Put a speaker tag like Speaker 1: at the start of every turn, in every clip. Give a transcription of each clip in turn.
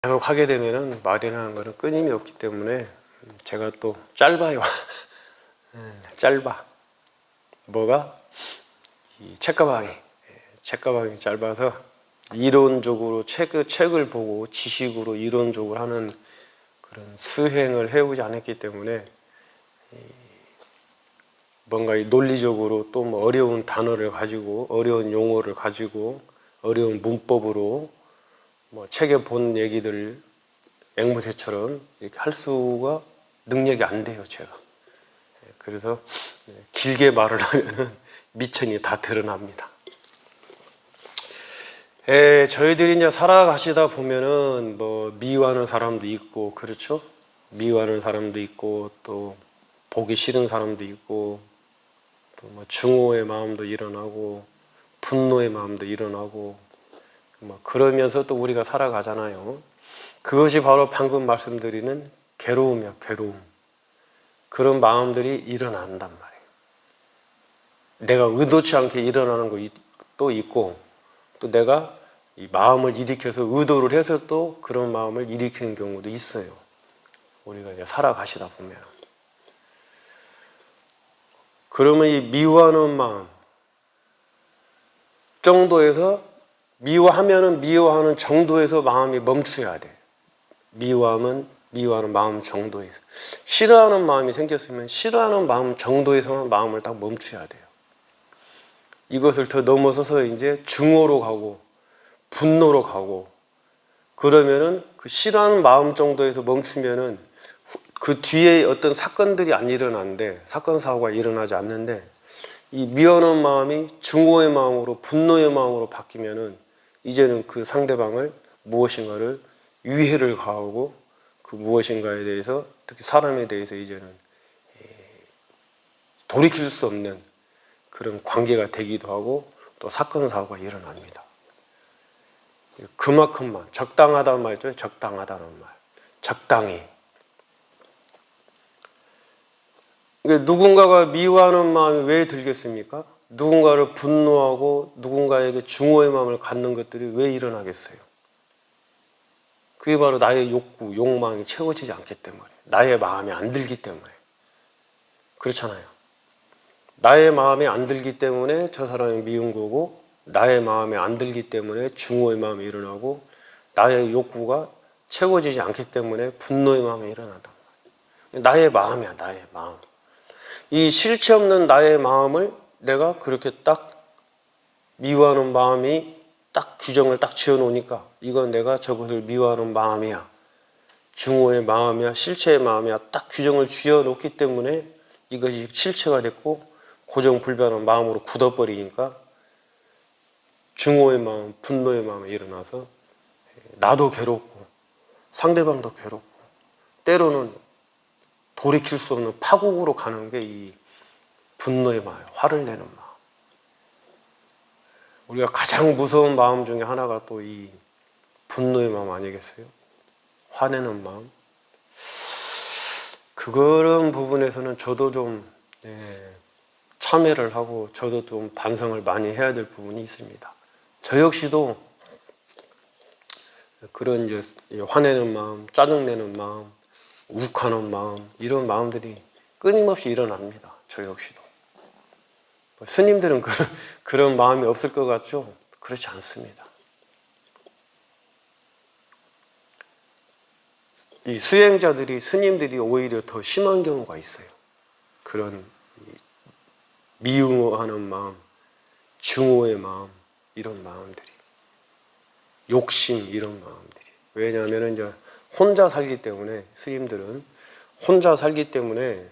Speaker 1: 계속 하게 되면은 말이라는 거는 끊임이 없기 때문에 제가 또 짧아요. 짧아. 뭐가? 이 책가방이 짧아서 이론적으로 책을 보고 지식으로 이론적으로 하는 그런 수행을 해오지 않았기 때문에 뭔가 논리적으로 또 뭐 어려운 단어를 가지고 어려운 용어를 가지고 어려운 문법으로 뭐 책에 본 얘기들 앵무새처럼 이렇게 할 수가 능력이 안 돼요, 제가. 그래서 길게 말을 하면은 미천이 다 드러납니다. 저희들이 이제 살아가시다 보면은 뭐 미워하는 사람도 있고, 그렇죠? 미워하는 사람도 있고, 또 보기 싫은 사람도 있고, 또 뭐 증오의 마음도 일어나고, 분노의 마음도 일어나고, 뭐 그러면서 또 우리가 살아가잖아요. 그것이 바로 방금 말씀드리는 괴로움이야, 괴로움. 그런 마음들이 일어난단 말이에요. 내가 의도치 않게 일어나는 것도 있고, 또 내가 이 마음을 일으켜서 의도를 해서 또 그런 마음을 일으키는 경우도 있어요. 우리가 이제 살아가시다 보면. 그러면 이 미워하는 마음 정도에서 미워하면은 미워하는 정도에서 마음이 멈춰야 돼. 미워하는 마음 정도에서. 싫어하는 마음이 생겼으면 싫어하는 마음 정도에서만 마음을 딱 멈춰야 돼요. 이것을 더 넘어서서 이제 증오로 가고 분노로 가고 그러면은 그 싫어하는 마음 정도에서 멈추면은 그 뒤에 어떤 사건들이 안 일어나는데 사건 사고가 일어나지 않는데 이 미워하는 마음이 증오의 마음으로 분노의 마음으로 바뀌면은 이제는 그 상대방을 무엇인가를 위해를 가하고 그 무엇인가에 대해서 특히 사람에 대해서 이제는 돌이킬 수 없는 그런 관계가 되기도 하고 또 사건 사고가 일어납니다. 그만큼만 적당하다는 말이죠. 적당하다는 말. 적당히. 누군가가 미워하는 마음이 왜 들겠습니까? 누군가를 분노하고 누군가에게 증오의 마음을 갖는 것들이 왜 일어나겠어요? 그게 바로 나의 욕구, 욕망이 채워지지 않기 때문에, 나의 마음이 안 들기 때문에. 그렇잖아요. 나의 마음이 안 들기 때문에 저 사람이 미운 거고, 나의 마음이 안 들기 때문에 증오의 마음이 일어나고, 나의 욕구가 채워지지 않기 때문에 분노의 마음이 일어난다. 나의 마음이야, 나의 마음. 이 실체 없는 나의 마음을 내가 그렇게 딱 미워하는 마음이 딱 규정을 딱 지어놓으니까 이건 내가 저것을 미워하는 마음이야. 증오의 마음이야. 실체의 마음이야. 딱 규정을 지어놓기 때문에 이것이 실체가 됐고 고정불변한 마음으로 굳어버리니까 증오의 마음, 분노의 마음이 일어나서 나도 괴롭고 상대방도 괴롭고 때로는 돌이킬 수 없는 파국으로 가는 게 이 분노의 마음, 화를 내는 마음. 우리가 가장 무서운 마음 중에 하나가 또 이 분노의 마음 아니겠어요? 화내는 마음. 그런 부분에서는 저도 좀 참여를 하고 저도 좀 반성을 많이 해야 될 부분이 있습니다. 저 역시도 그런 이제 화내는 마음, 짜증내는 마음, 욱하는 마음 이런 마음들이 끊임없이 일어납니다. 저 역시도. 스님들은 그런 마음이 없을 것 같죠? 그렇지 않습니다. 이 수행자들이 스님들이 오히려 더 심한 경우가 있어요. 그런 미움하는 마음, 증오의 마음 이런 마음들이 욕심 이런 마음들이 왜냐하면 이제 혼자 살기 때문에 스님들은 혼자 살기 때문에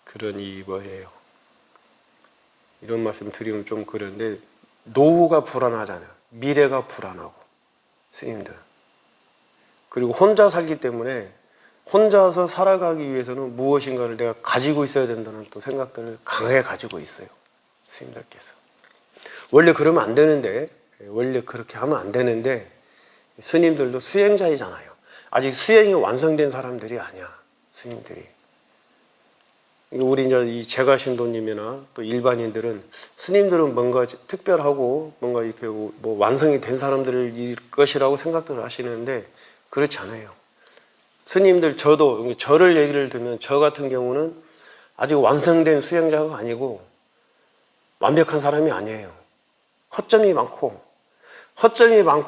Speaker 1: 그런 뭐예요. 이런 말씀 드리면 좀 그런데 노후가 불안하잖아요. 미래가 불안하고 스님들은. 그리고 혼자 살기 때문에 혼자서 살아가기 위해서는 무엇인가를 내가 가지고 있어야 된다는 또 생각들을 강하게 가지고 있어요. 스님들께서. 원래 그러면 안 되는데 원래 그렇게 하면 안 되는데 스님들도 수행자이잖아요. 아직 수행이 완성된 사람들이 아니야. 스님들이. 우리 이제 이 제가신도님이나 또 일반인들은 스님들은 뭔가 특별하고 뭔가 이렇게 뭐 완성이 된 사람들일 것이라고 생각들을 하시는데 그렇지 않아요. 스님들, 저도, 저를 얘기를 들면 저 같은 경우는 아직 완성된 수행자가 아니고 완벽한 사람이 아니에요. 허점이 많고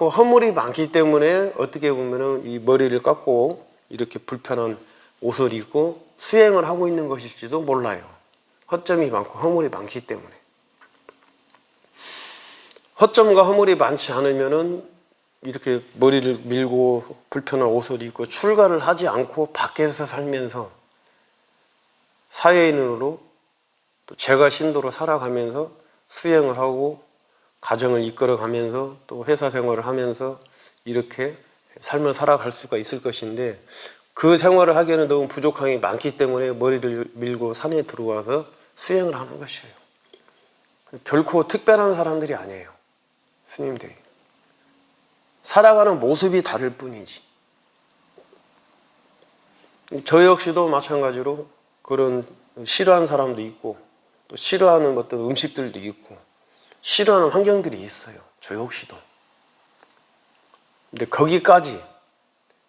Speaker 1: 허물이 많기 때문에 어떻게 보면은 이 머리를 깎고 이렇게 불편한 옷을 입고 수행을 하고 있는 것일지도 몰라요. 허점이 많고 허물이 많기 때문에. 허점과 허물이 많지 않으면은 이렇게 머리를 밀고 불편한 옷을 입고 출가를 하지 않고 밖에서 살면서 사회인으로 또 제가 신도로 살아가면서 수행을 하고 가정을 이끌어가면서 또 회사 생활을 하면서 이렇게 삶을 살아갈 수가 있을 것인데, 그 생활을 하기에는 너무 부족함이 많기 때문에 머리를 밀고 산에 들어와서 수행을 하는 것이에요. 결코 특별한 사람들이 아니에요. 스님들이 살아가는 모습이 다를 뿐이지. 저 역시도 마찬가지로 그런 싫어하는 사람도 있고 또 싫어하는 어떤 음식들도 있고 싫어하는 환경들이 있어요. 저 역시도. 근데 거기까지,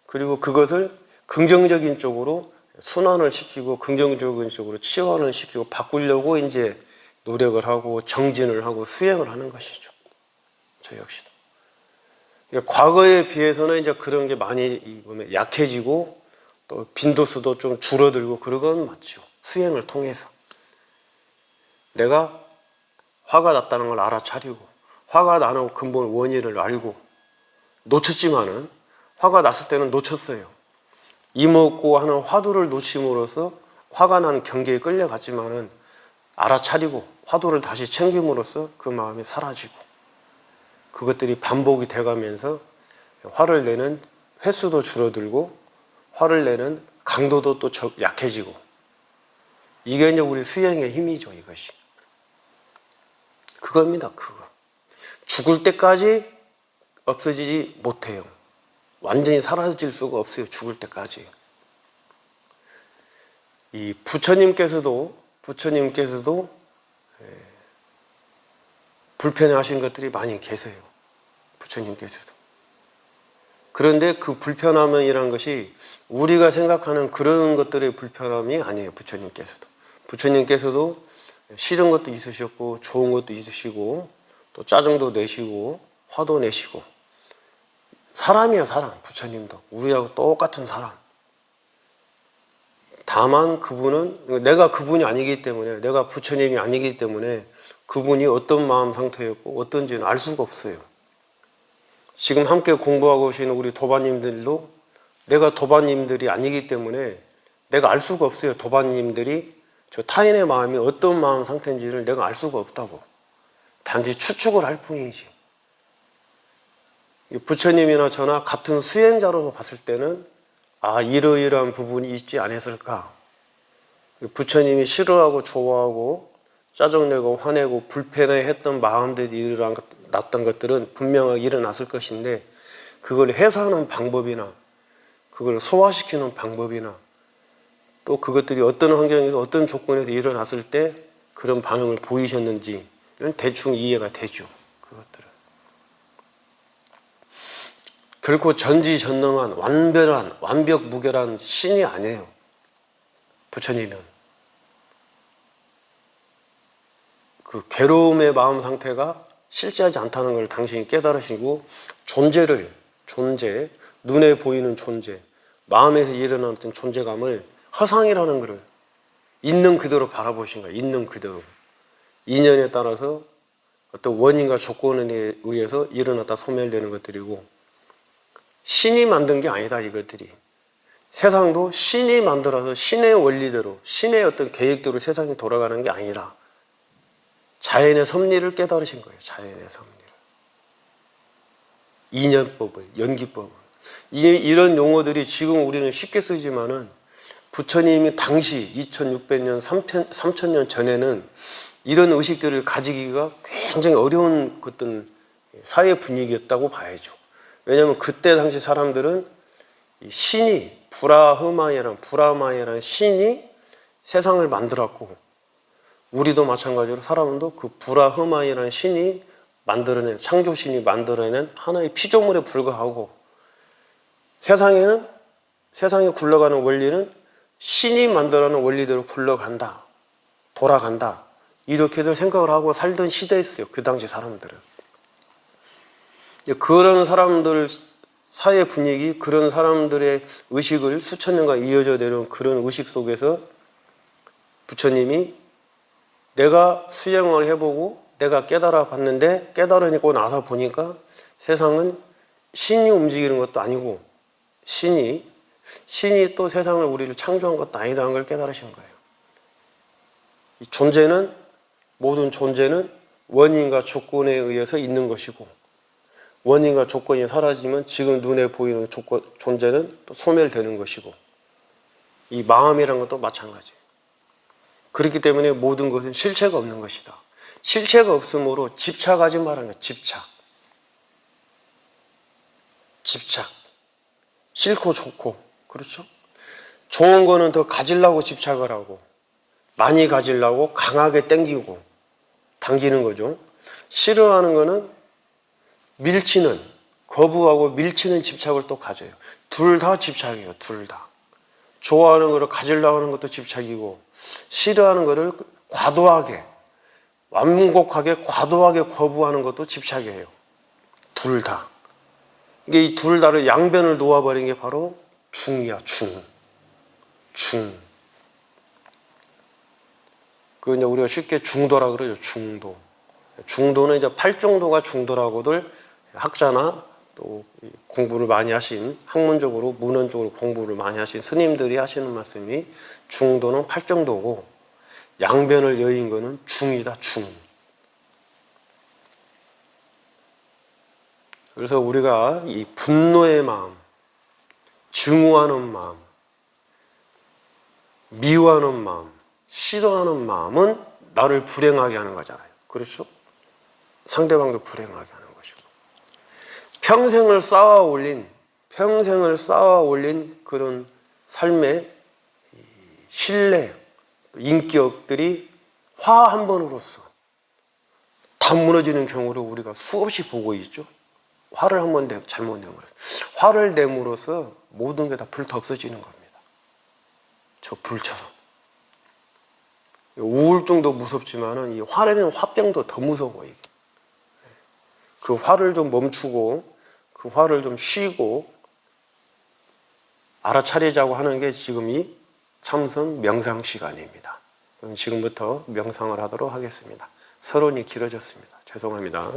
Speaker 1: 그리고 그것을 긍정적인 쪽으로 순환을 시키고 긍정적인 쪽으로 치환을 시키고 바꾸려고 이제 노력을 하고 정진을 하고 수행을 하는 것이죠. 저 역시도. 과거에 비해서는 이제 그런 게 많이 약해지고 또 빈도수도 좀 줄어들고 그런 건 맞죠. 수행을 통해서. 내가 화가 났다는 걸 알아차리고 화가 나는 근본 원인을 알고 놓쳤지만은 화가 났을 때는 놓쳤어요. 이먹고 하는 화두를 놓침으로써 화가 나는 경계에 끌려갔지만은 알아차리고 화두를 다시 챙김으로써 그 마음이 사라지고 그것들이 반복이 돼가면서 화를 내는 횟수도 줄어들고 화를 내는 강도도 또 약해지고, 이게 이제 우리 수행의 힘이죠. 이것이 그겁니다. 그거 죽을 때까지 없어지지 못해요. 완전히 사라질 수가 없어요. 죽을 때까지. 이 부처님께서도 불편해하신 것들이 많이 계세요. 부처님께서도. 그런데 그 불편함이라는 것이 우리가 생각하는 그런 것들의 불편함이 아니에요. 부처님께서도 싫은 것도 있으셨고 좋은 것도 있으시고 또 짜증도 내시고 화도 내시고, 사람이에요. 사람. 부처님도 우리하고 똑같은 사람. 다만 그분은, 내가 그분이 아니기 때문에, 내가 부처님이 아니기 때문에 그분이 어떤 마음 상태였고 어떤지는 알 수가 없어요. 지금 함께 공부하고 계시는 우리 도반님들도 내가 도반님들이 아니기 때문에 내가 알 수가 없어요. 도반님들이 저 타인의 마음이 어떤 마음 상태인지를 내가 알 수가 없다고. 단지 추측을 할 뿐이지. 부처님이나 저나 같은 수행자로서 봤을 때는 이러이러한 부분이 있지 않았을까. 부처님이 싫어하고 좋아하고 짜증내고 화내고 불편해했던 마음들이 일어났던 것들은 분명하게 일어났을 것인데, 그걸 해소하는 방법이나 그걸 소화시키는 방법이나 또 그것들이 어떤 환경에서 어떤 조건에서 일어났을 때 그런 반응을 보이셨는지는 대충 이해가 되죠. 그것들은 결코 전지전능한 완벽무결한 신이 아니에요. 부처님은 그 괴로움의 마음 상태가 실제하지 않다는 걸 당신이 깨달으시고, 존재, 눈에 보이는 존재, 마음에서 일어나는 어떤 존재감을 허상이라는 것을 있는 그대로 바라보신 거예요. 있는 그대로. 인연에 따라서 어떤 원인과 조건에 의해서 일어났다 소멸되는 것들이고, 신이 만든 게 아니다. 이것들이 세상도 신이 만들어서 신의 원리대로 신의 어떤 계획대로 세상이 돌아가는 게 아니다. 자연의 섭리를 깨달으신 거예요. 자연의 섭리를. 인연법을, 연기법을. 이런 용어들이 지금 우리는 쉽게 쓰지만은 부처님이 당시 2600년, 3000년 전에는 이런 의식들을 가지기가 굉장히 어려운 어떤 사회 분위기였다고 봐야죠. 왜냐하면 그때 당시 사람들은 신이 브라마이라는 신이 세상을 만들었고, 우리도 마찬가지로 사람도 그 브라흐마이라는 신이 만들어낸, 창조신이 만들어낸 하나의 피조물에 불과하고, 세상에 굴러가는 원리는 신이 만들어놓은 원리대로 굴러간다, 돌아간다, 이렇게들 생각을 하고 살던 시대였어요. 그 당시 사람들은. 그런 사람들 사회 분위기, 그런 사람들의 의식을 수천 년간 이어져 내려온 그런 의식 속에서 부처님이 내가 수행을 해보고 내가 깨달아 봤는데, 깨달으니까 나서 보니까 세상은 신이 움직이는 것도 아니고 신이 또 세상을 우리를 창조한 것도 아니다는 걸 깨달으신 거예요. 이 존재는, 모든 존재는 원인과 조건에 의해서 있는 것이고, 원인과 조건이 사라지면 지금 눈에 보이는 존재는 또 소멸되는 것이고, 이 마음이라는 것도 마찬가지예요. 그렇기 때문에 모든 것은 실체가 없는 것이다. 실체가 없으므로 집착하지 말라는 거예요. 집착. 싫고 좋고, 그렇죠? 좋은 거는 더 가지려고 집착을 하고, 많이 가지려고 강하게 땡기고 당기는 거죠. 싫어하는 거는 거부하고 밀치는 집착을 또 가져요. 둘 다 집착이에요. 둘 다. 좋아하는 거를 가지려고 하는 것도 집착이고, 싫어하는 거를 완곡하게 과도하게 거부하는 것도 집착이에요. 둘 다. 이게 이 둘 다를 양변을 놓아버린 게 바로 중이야. 중. 그 이제 우리가 쉽게 중도라 그러죠. 중도. 중도는 이제 팔정도가 중도라고들 학자나 또 공부를 많이 하신, 학문적으로 문헌적으로 공부를 많이 하신 스님들이 하시는 말씀이, 중도는 팔정도고 양변을 여인 거는 중이다. 중. 그래서 우리가 이 분노의 마음, 증오하는 마음, 미워하는 마음, 싫어하는 마음은 나를 불행하게 하는 거잖아요. 그렇죠? 상대방도 불행하게 하는 것이고, 평생을 쌓아 올린 그런 삶의 신뢰, 인격들이 화 한 번으로써 다 무너지는 경우를 우리가 수없이 보고 있죠. 화를 한 번 잘못 내므로써, 화를 내므로써 모든 게 다 불타 없어지는 겁니다. 저 불처럼. 우울증도 무섭지만은 이 화내는 화병도 더 무서워. 이게. 그 화를 좀 멈추고, 그 화를 좀 쉬고 알아차리자고 하는 게 지금 이 참선 명상 시간입니다. 그럼 지금부터 명상을 하도록 하겠습니다. 서론이 길어졌습니다. 죄송합니다.